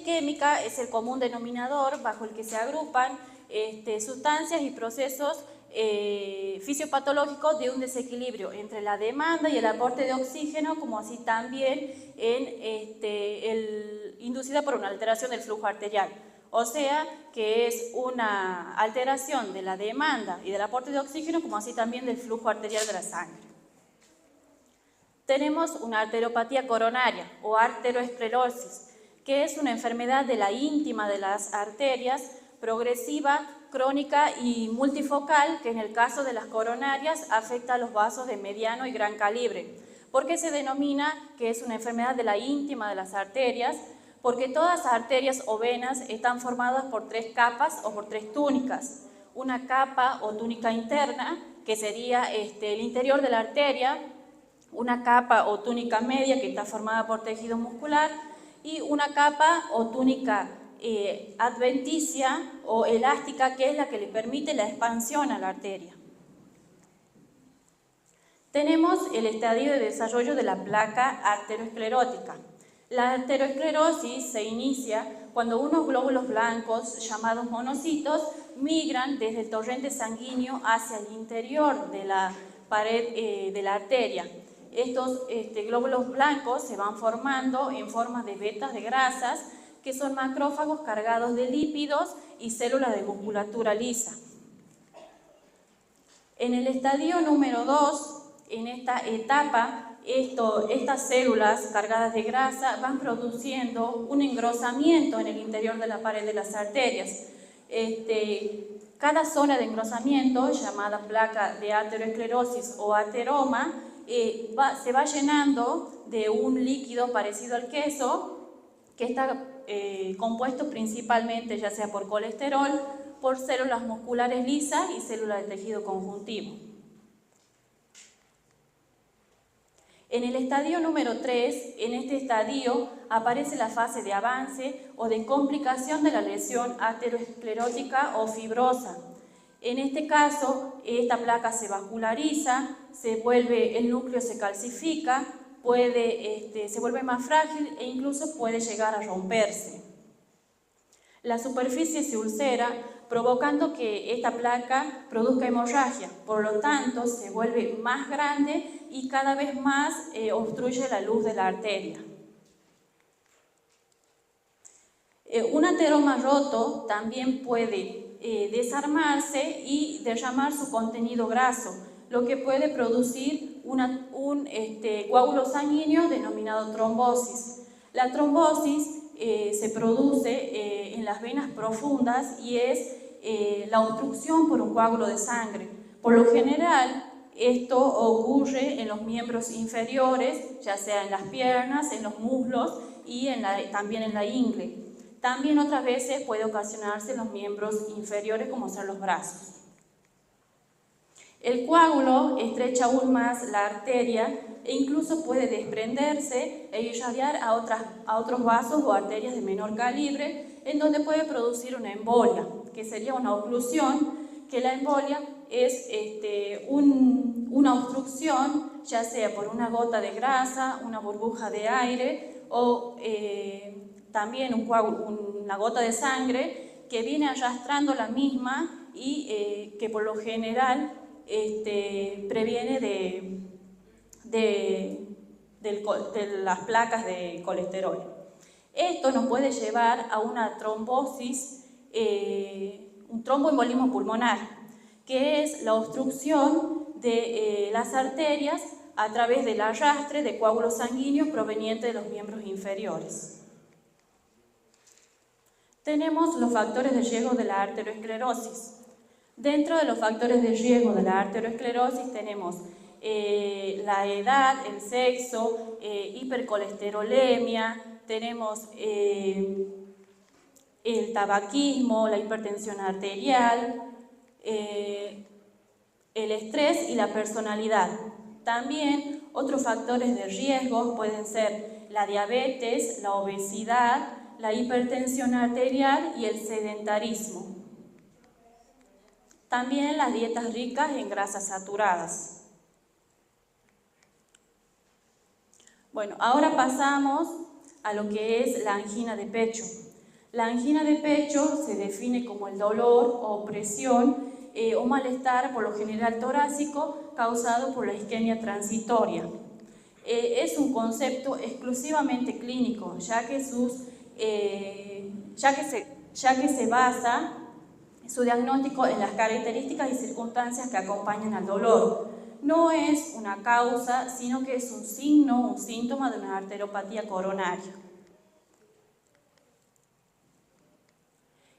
isquémica es el común denominador bajo el que se agrupan sustancias y procesos fisiopatológicos de un desequilibrio entre la demanda y el aporte de oxígeno, como así también inducida por una alteración del flujo arterial. O sea, que es una alteración de la demanda y del aporte de oxígeno, como así también del flujo arterial de la sangre. Tenemos una arteriopatía coronaria o arteriosclerosis, que es una enfermedad de la íntima de las arterias, progresiva, crónica y multifocal, que en el caso de las coronarias afecta a los vasos de mediano y gran calibre. ¿Por qué se denomina que es una enfermedad de la íntima de las arterias? Porque todas las arterias o venas están formadas por tres capas o por tres túnicas. Una capa o túnica interna, que sería el interior de la arteria, una capa o túnica media, que está formada por tejido muscular, y una capa o túnica adventicia o elástica, que es la que le permite la expansión a la arteria. Tenemos el estadio de desarrollo de la placa arteriosclerótica. La arteriosclerosis se inicia cuando unos glóbulos blancos, llamados monocitos, migran desde el torrente sanguíneo hacia el interior de la pared de la arteria. Estos glóbulos blancos se van formando en forma de vetas de grasas, que son macrófagos cargados de lípidos y células de musculatura lisa. En el estadio número 2, en esta etapa, estas células cargadas de grasa van produciendo un engrosamiento en el interior de la pared de las arterias. Cada zona de engrosamiento, llamada placa de arteriosclerosis o ateroma, se va llenando de un líquido parecido al queso, que está compuesto principalmente ya sea por colesterol, por células musculares lisas y células de tejido conjuntivo. En el estadio número 3, en este estadio aparece la fase de avance o de complicación de la lesión aterosclerótica o fibrosa. En este caso, esta placa se vasculariza, el núcleo se calcifica, se vuelve más frágil e incluso puede llegar a romperse. La superficie se ulcera, provocando que esta placa produzca hemorragia, por lo tanto se vuelve más grande y cada vez más obstruye la luz de la arteria. Un ateroma roto también puede desarmarse y derramar su contenido graso, lo que puede producir un coágulo sanguíneo denominado trombosis. La trombosis se produce en las venas profundas y es la obstrucción por un coágulo de sangre. Por lo general, esto ocurre en los miembros inferiores, ya sea en las piernas, en los muslos y también en la ingle. También otras veces puede ocasionarse en los miembros inferiores, como son los brazos. El coágulo estrecha aún más la arteria e incluso puede desprenderse e irradiar a otros vasos o arterias de menor calibre, en donde puede producir una embolia, que sería una oclusión, que la embolia es una obstrucción, ya sea por una gota de grasa, una burbuja de aire o también una gota de sangre que viene arrastrando la misma y que por lo general previene de las placas de colesterol. Esto nos puede llevar a una trombosis, un tromboembolismo pulmonar, que es la obstrucción de las arterias a través del arrastre de coágulos sanguíneos provenientes de los miembros inferiores. Tenemos los factores de riesgo de la arteriosclerosis. Dentro de los factores de riesgo de la arteriosclerosis tenemos la edad, el sexo, hipercolesterolemia, tenemos el tabaquismo, la hipertensión arterial, el estrés y la personalidad. También otros factores de riesgo pueden ser la diabetes, la obesidad, la hipertensión arterial y el sedentarismo. También las dietas ricas en grasas saturadas. Bueno, ahora pasamos a lo que es la angina de pecho. La angina de pecho se define como el dolor o opresión o malestar, por lo general torácico, causado por la isquemia transitoria. Es un concepto exclusivamente clínico, ya que se basa su diagnóstico en las características y circunstancias que acompañan al dolor. No es una causa, sino que es un signo, un síntoma de una arteriopatía coronaria.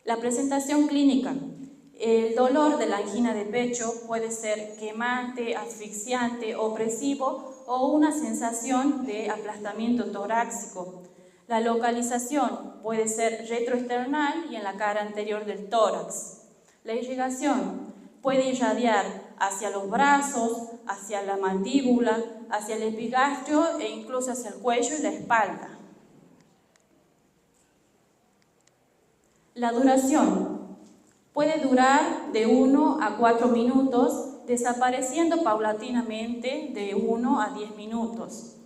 La presentación clínica. El dolor de la angina de pecho puede ser quemante, asfixiante, opresivo o una sensación de aplastamiento torácico. La localización puede ser retroesternal y en la cara anterior del tórax. La irrigación puede irradiar hacia los brazos, hacia la mandíbula, hacia el epigastrio e incluso hacia el cuello y la espalda. La duración puede durar de 1 a 4 minutos, desapareciendo paulatinamente de 1 a 10 minutos.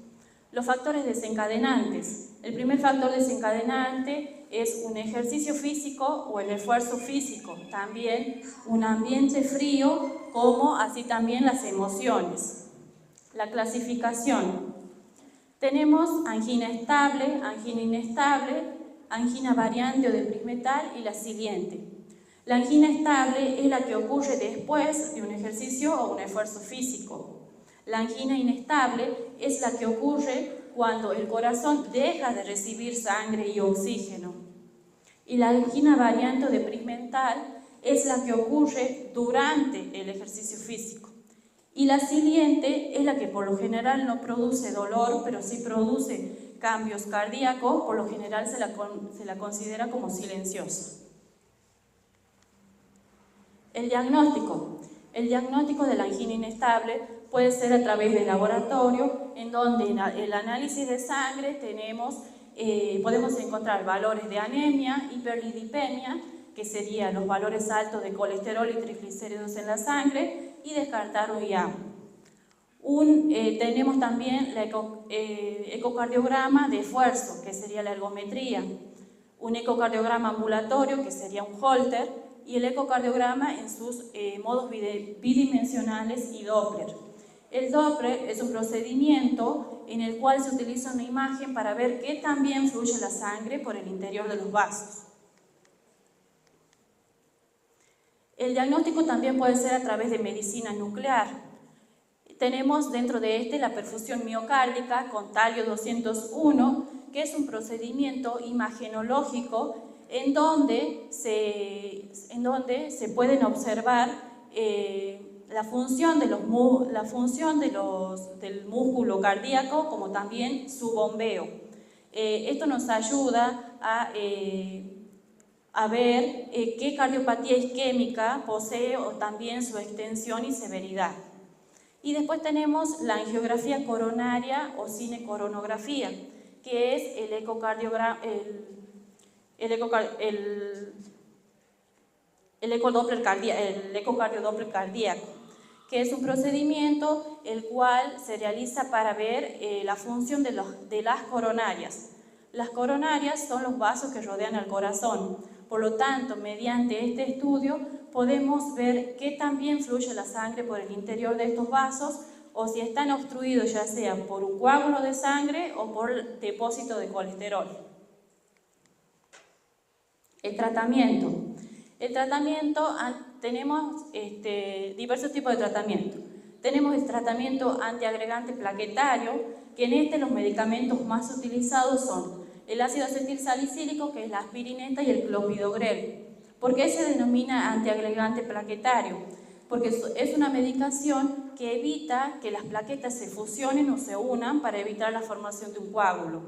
Los factores desencadenantes. El primer factor desencadenante es un ejercicio físico o el esfuerzo físico. También un ambiente frío, como así también las emociones. La clasificación. Tenemos angina estable, angina inestable, angina variante o de Prismetal y la siguiente. La angina estable es la que ocurre después de un ejercicio o un esfuerzo físico. La angina inestable es la que ocurre cuando el corazón deja de recibir sangre y oxígeno. Y la angina variante o de Prismetal es la que ocurre durante el ejercicio físico. Y la siguiente es la que por lo general no produce dolor, pero sí produce cambios cardíacos, por lo general se la considera como silenciosa. El diagnóstico. El diagnóstico de la angina inestable puede ser a través del laboratorio, en donde en el análisis de sangre podemos encontrar valores de anemia, hiperlipidemia, que serían los valores altos de colesterol y triglicéridos en la sangre, y descartar un IAM. Tenemos también el ecocardiograma de esfuerzo, que sería la ergometría, un ecocardiograma ambulatorio, que sería un Holter, y el ecocardiograma en sus modos bidimensionales y Doppler. El Doppler es un procedimiento en el cual se utiliza una imagen para ver qué tan bien fluye la sangre por el interior de los vasos. El diagnóstico también puede ser a través de medicina nuclear. Tenemos dentro de la perfusión miocárdica con talio 201, que es un procedimiento imagenológico en donde se pueden observar la función del músculo cardíaco, como también su bombeo. Esto nos ayuda a ver qué cardiopatía isquémica posee o también su extensión y severidad. Y después tenemos la angiografía coronaria o cinecoronografía, que es el ecocardiograma cardíaco, que es un procedimiento el cual se realiza para ver la función de las coronarias. Las coronarias son los vasos que rodean al corazón. Por lo tanto, mediante este estudio podemos ver qué tan bien fluye la sangre por el interior de estos vasos o si están obstruidos ya sea por un coágulo de sangre o por depósito de colesterol. El tratamiento. Tenemos diversos tipos de tratamiento. Tenemos el tratamiento antiagregante plaquetario, que en los medicamentos más utilizados son el ácido acetilsalicílico, que es la aspirineta, y el clopidogrel. ¿Por qué se denomina antiagregante plaquetario? Porque es una medicación que evita que las plaquetas se fusionen o se unan para evitar la formación de un coágulo.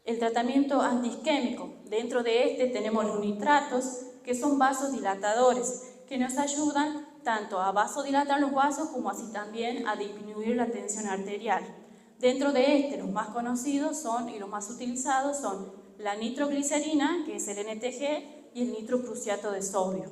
El tratamiento antiisquémico. Dentro de tenemos los nitratos, que son vasodilatadores, que nos ayudan tanto a vasodilatar los vasos como así también a disminuir la tensión arterial. Dentro de los más conocidos y los más utilizados son la nitroglicerina, que es el NTG, y el nitroprusiato de sodio.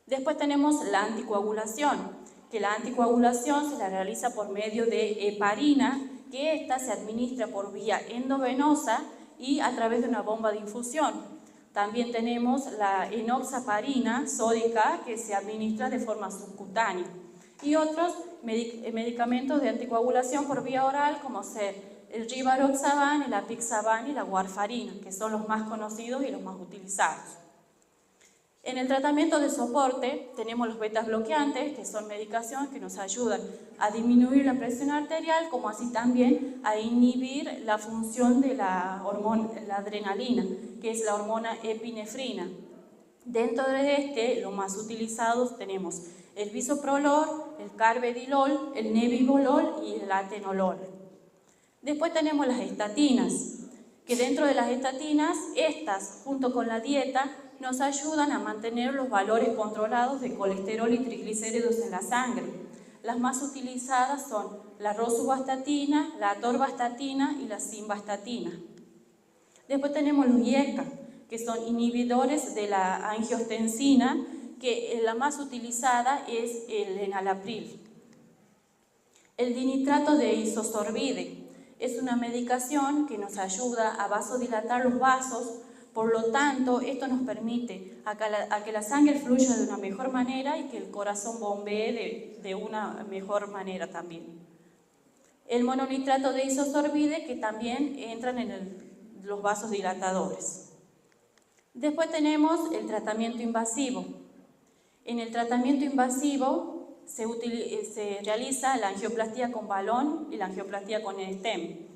Después tenemos la anticoagulación, que la anticoagulación se la realiza por medio de heparina, que esta se administra por vía endovenosa y a través de una bomba de infusión. También tenemos la enoxaparina sódica que se administra de forma subcutánea y otros medicamentos de anticoagulación por vía oral como ser el rivaroxaban, el apixaban y la warfarina, que son los más conocidos y los más utilizados. En el tratamiento de soporte tenemos los betas bloqueantes, que son medicaciones que nos ayudan a disminuir la presión arterial, como así también a inhibir la función de la adrenalina, que es la hormona epinefrina. Dentro de los más utilizados tenemos el bisoprolol, el carvedilol, el nebivolol y el atenolol. Después tenemos las estatinas, que dentro de las estatinas, estas junto con la dieta nos ayudan a mantener los valores controlados de colesterol y triglicéridos en la sangre. Las más utilizadas son la rosuvastatina, la atorvastatina y la simvastatina. Después tenemos los IECA, que son inhibidores de la angiostensina, que la más utilizada es el enalapril. El dinitrato de isosorbide es una medicación que nos ayuda a vasodilatar los vasos. Por lo tanto, esto nos permite a que la sangre fluya de una mejor manera y que el corazón bombee de una mejor manera también. El mononitrato de isosorbide, que también entran en los vasos dilatadores. Después tenemos el tratamiento invasivo. En el tratamiento invasivo se realiza la angioplastía con balón y la angioplastía con stem.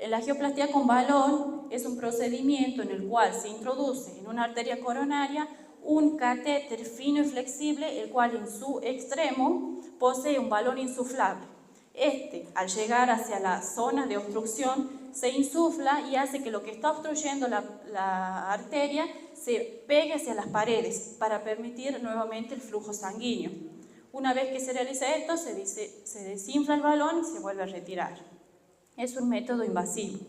La angioplastía con balón es un procedimiento en el cual se introduce en una arteria coronaria un catéter fino y flexible, el cual en su extremo posee un balón insuflable. Al llegar hacia la zona de obstrucción, se insufla y hace que lo que está obstruyendo la arteria se pegue hacia las paredes para permitir nuevamente el flujo sanguíneo. Una vez que se realiza esto, se desinfla el balón y se vuelve a retirar. Es un método invasivo.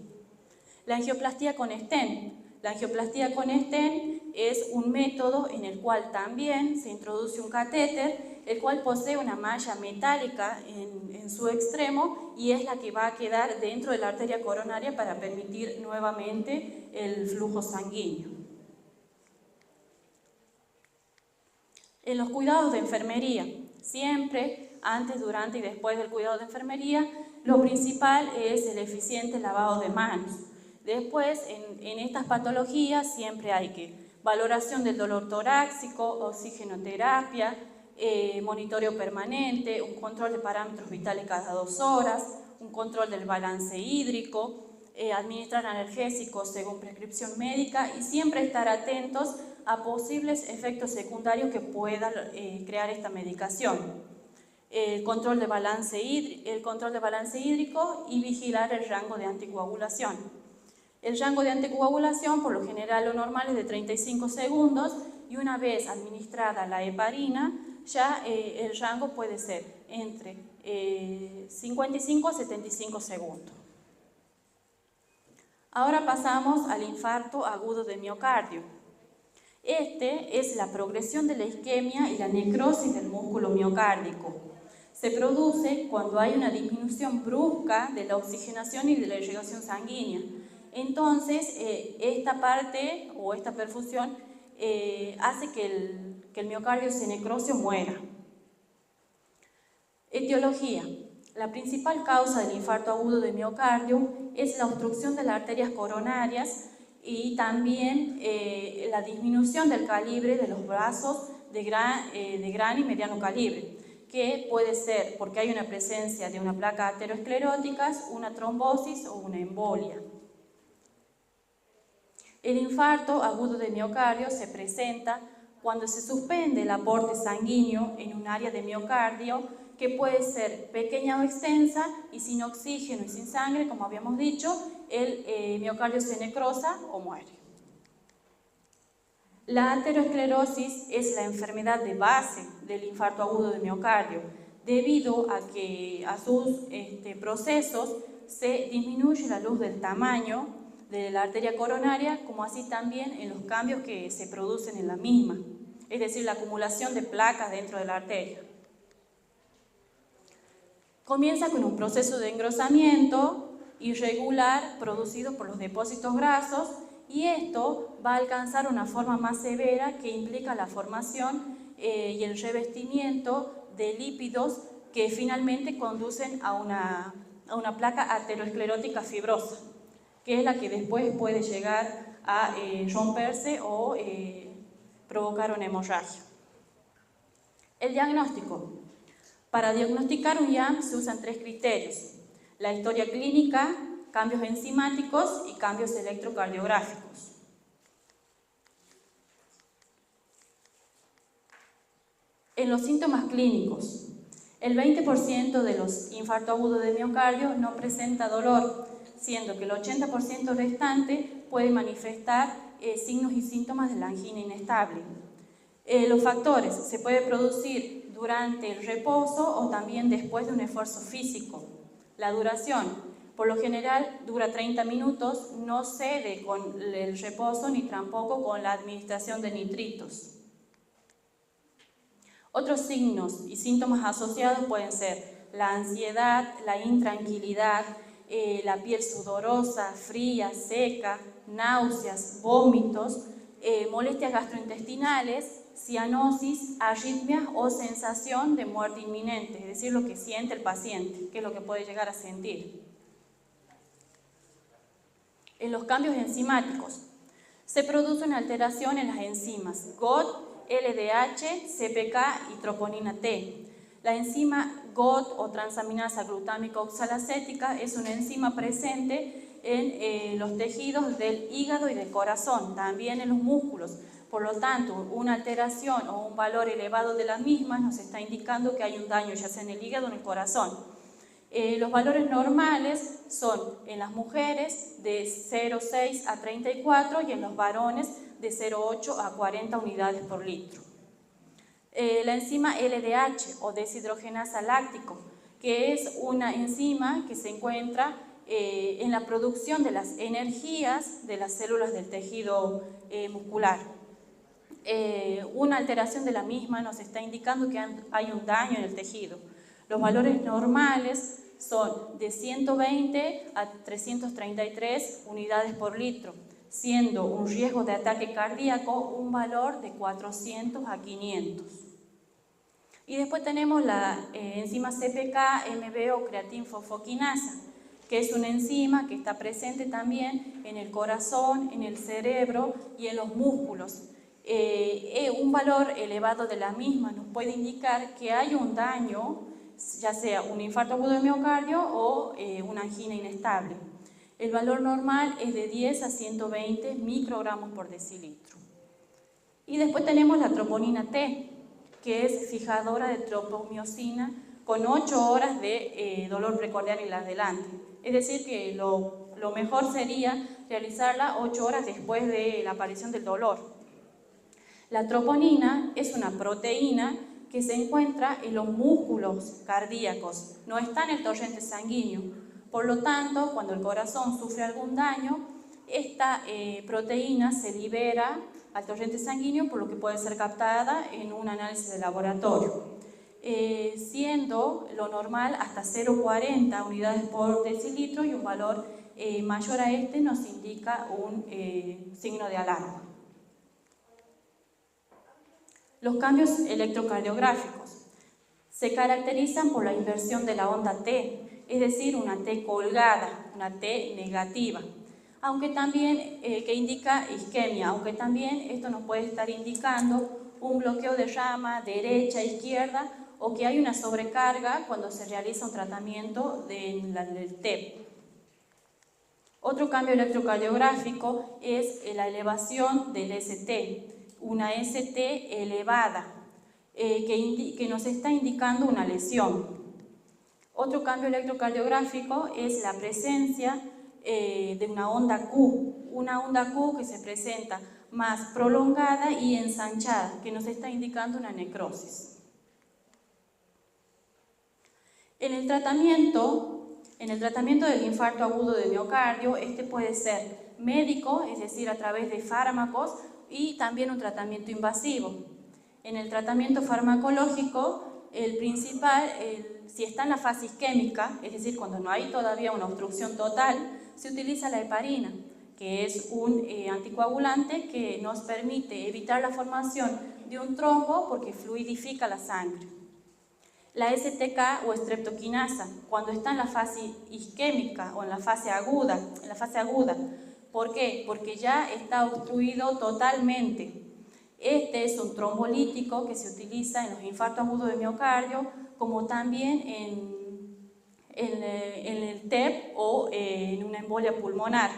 La angioplastía con stent. La angioplastía con stent es un método en el cual también se introduce un catéter, el cual posee una malla metálica en su extremo y es la que va a quedar dentro de la arteria coronaria para permitir nuevamente el flujo sanguíneo. En los cuidados de enfermería, siempre, antes, durante y después del cuidado de enfermería, lo principal es el eficiente lavado de manos. Después, en estas patologías siempre hay valoración del dolor torácico, oxigenoterapia, monitoreo permanente, un control de parámetros vitales cada 2 horas, un control del balance hídrico, administrar analgésicos según prescripción médica y siempre estar atentos a posibles efectos secundarios que pueda crear esta medicación. El control de balance hídrico y vigilar el rango de anticoagulación. El rango de anticoagulación, por lo general, lo normal es de 35 segundos y una vez administrada la heparina, ya el rango puede ser entre 55 a 75 segundos. Ahora pasamos al infarto agudo de miocardio. Es la progresión de la isquemia y la necrosis del músculo miocárdico. Se produce cuando hay una disminución brusca de la oxigenación y de la irrigación sanguínea. Entonces, esta parte o esta perfusión hace que el miocardio se necrose o muera. Etiología. La principal causa del infarto agudo de miocardio es la obstrucción de las arterias coronarias y también la disminución del calibre de los vasos de gran y mediano calibre, que puede ser porque hay una presencia de una placa aterosclerótica, una trombosis o una embolia. El infarto agudo de miocardio se presenta cuando se suspende el aporte sanguíneo en un área de miocardio que puede ser pequeña o extensa y sin oxígeno y sin sangre, como habíamos dicho, el miocardio se necrosa o muere. La aterosclerosis es la enfermedad de base del infarto agudo de miocardio, debido a que a sus procesos se disminuye la luz del tamaño de la arteria coronaria, como así también en los cambios que se producen en la misma, es decir, la acumulación de placas dentro de la arteria. Comienza con un proceso de engrosamiento irregular producido por los depósitos grasos, y esto va a alcanzar una forma más severa que implica la formación y el revestimiento de lípidos que finalmente conducen a una placa aterosclerótica fibrosa, que es la que después puede llegar a romperse o provocar una hemorragia. El diagnóstico. Para diagnosticar un IAM se usan 3 criterios: la historia clínica, cambios enzimáticos y cambios electrocardiográficos. En los síntomas clínicos, el 20% de los infartos agudos de miocardio no presenta dolor, siendo que el 80% restante puede manifestar signos y síntomas de la angina inestable. Los factores se pueden producir durante el reposo o también después de un esfuerzo físico. La duración, por lo general, dura 30 minutos, no cede con el reposo ni tampoco con la administración de nitritos. Otros signos y síntomas asociados pueden ser la ansiedad, la intranquilidad, la piel sudorosa, fría, seca, náuseas, vómitos, molestias gastrointestinales, cianosis, arritmias o sensación de muerte inminente, es decir, lo que siente el paciente, que es lo que puede llegar a sentir. En los cambios enzimáticos, se produce una alteración en las enzimas GOT, LDH, CPK y troponina T. La enzima GOT o transaminasa glutámica oxalacética es una enzima presente en los tejidos del hígado y del corazón, también en los músculos. Por lo tanto, una alteración o un valor elevado de la misma nos está indicando que hay un daño, ya sea en el hígado o en el corazón. Los valores normales son en las mujeres de 0,6 a 34 y en los varones de 0,8 a 40 unidades por litro. La enzima LDH o deshidrogenasa láctico, que es una enzima que se encuentra en la producción de las energías de las células del tejido muscular. Una alteración de la misma nos está indicando que hay un daño en el tejido. Los valores normales son de 120 a 333 unidades por litro, siendo un riesgo de ataque cardíaco un valor de 400 a 500. Y después tenemos la enzima CPK, MB o creatinfosfoquinasa, que es una enzima que está presente también en el corazón, en el cerebro y en los músculos. Un valor elevado de la misma nos puede indicar que hay un daño, ya sea un infarto agudo de miocardio o una angina inestable. El valor normal es de 10 a 120 microgramos por decilitro. Y después tenemos la troponina T, que es fijadora de tropomiosina con 8 horas de dolor precordial en adelante. Es decir, que lo mejor sería realizarla 8 horas después de la aparición del dolor. La troponina es una proteína que se encuentra en los músculos cardíacos, no está en el torrente sanguíneo. Por lo tanto, cuando el corazón sufre algún daño, esta proteína se libera al torrente sanguíneo, por lo que puede ser captada en un análisis de laboratorio, siendo lo normal hasta 0,40 unidades por decilitro, y un valor mayor a este nos indica un signo de alarma. Los cambios electrocardiográficos se caracterizan por la inversión de la onda T, es decir, una T colgada, una T negativa, aunque también que indica isquemia, aunque también esto nos puede estar indicando un bloqueo de rama derecha, izquierda, o que hay una sobrecarga cuando se realiza un tratamiento del TEP. Otro cambio electrocardiográfico es la elevación del ST, una ST elevada, que nos está indicando una lesión. Otro cambio electrocardiográfico es la presencia de una onda Q que se presenta más prolongada y ensanchada, que nos está indicando una necrosis. En el tratamiento del infarto agudo de miocardio, este puede ser médico, es decir, a través de fármacos, y también un tratamiento invasivo. En el tratamiento farmacológico el principal, si está en la fase isquémica, es decir, cuando no hay todavía una obstrucción total, se utiliza la heparina, que es un anticoagulante que nos permite evitar la formación de un trombo porque fluidifica la sangre. La STK o streptokinasa, cuando está en la fase isquémica o en la fase aguda. ¿Por qué? Porque ya está obstruido totalmente. Este es un trombolítico que se utiliza en los infartos agudos de miocardio, como también en el TEP o en una embolia pulmonar.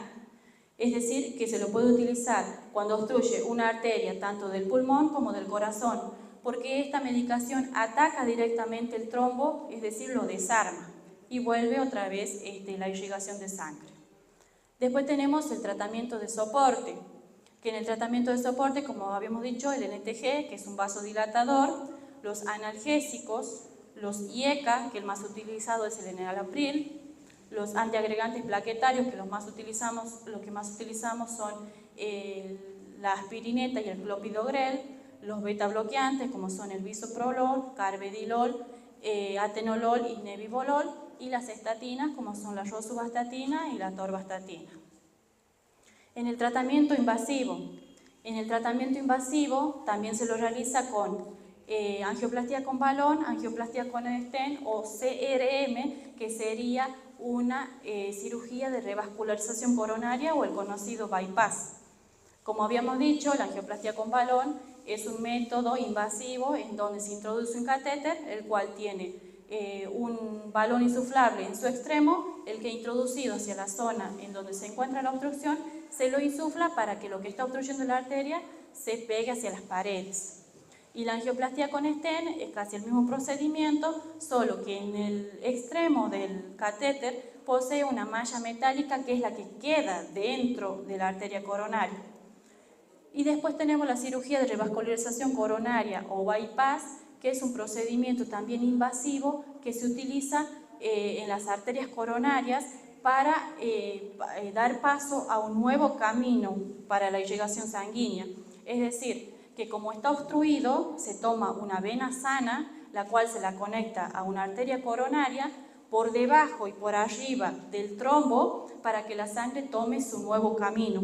Es decir, que se lo puede utilizar cuando obstruye una arteria tanto del pulmón como del corazón, porque esta medicación ataca directamente el trombo, es decir, lo desarma y vuelve otra vez la irrigación de sangre. Después tenemos el tratamiento de soporte, que en el tratamiento de soporte, como habíamos dicho, el NTG, que es un vasodilatador, los analgésicos, los IECA, que el más utilizado es el enalapril, los antiagregantes plaquetarios, que lo que más utilizamos son la aspirineta y el clopidogrel, los beta bloqueantes, como son el bisoprolol, carvedilol, atenolol y nebivolol, y las estatinas, como son la rosuvastatina y la torvastatina. En el tratamiento invasivo también se lo realiza con angioplastia con balón, angioplastia con stent o CRM, que sería una cirugía de revascularización coronaria o el conocido bypass. Como habíamos dicho, la angioplastia con balón es un método invasivo en donde se introduce un catéter, el cual tiene un balón insuflable en su extremo, el que introducido hacia la zona en donde se encuentra la obstrucción, se lo insufla para que lo que está obstruyendo la arteria se pegue hacia las paredes. Y la angioplastia con stent es casi el mismo procedimiento, solo que en el extremo del catéter posee una malla metálica que es la que queda dentro de la arteria coronaria. Y después tenemos la cirugía de revascularización coronaria o bypass, que es un procedimiento también invasivo que se utiliza en las arterias coronarias para dar paso a un nuevo camino para la irrigación sanguínea. Es decir, que como está obstruido, se toma una vena sana, la cual se la conecta a una arteria coronaria por debajo y por arriba del trombo para que la sangre tome su nuevo camino,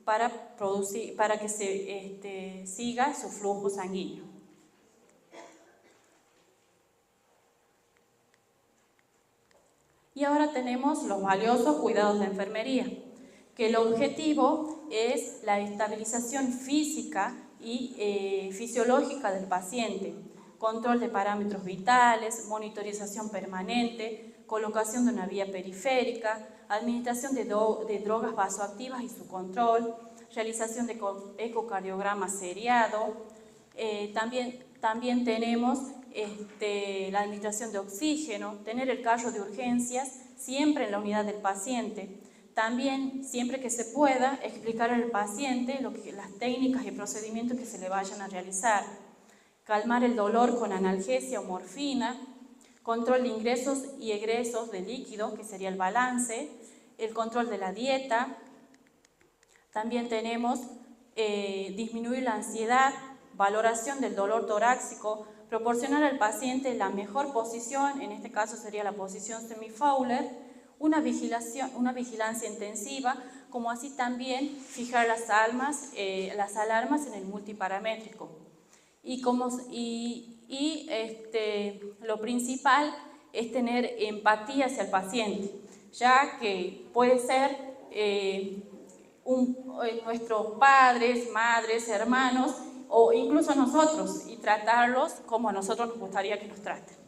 para que se siga su flujo sanguíneo. Y ahora tenemos los valiosos cuidados de enfermería, que el objetivo es la estabilización física y fisiológica del paciente, control de parámetros vitales, monitorización permanente, colocación de una vía periférica, administración de drogas vasoactivas y su control, realización de ecocardiograma seriado. También tenemos la administración de oxígeno, tener el carro de urgencias siempre en la unidad del paciente. También, siempre que se pueda, explicar al paciente las técnicas y procedimientos que se le vayan a realizar. Calmar el dolor con analgesia o morfina, control de ingresos y egresos de líquido, que sería el balance, el control de la dieta. También tenemos disminuir la ansiedad, valoración del dolor torácico, proporcionar al paciente la mejor posición, en este caso sería la posición semi-Fowler, una vigilancia intensiva, como así también fijar las alarmas en el multiparamétrico. Lo principal es tener empatía hacia el paciente, ya que puede ser nuestros padres, madres, hermanos o incluso nosotros, y tratarlos como a nosotros nos gustaría que nos traten.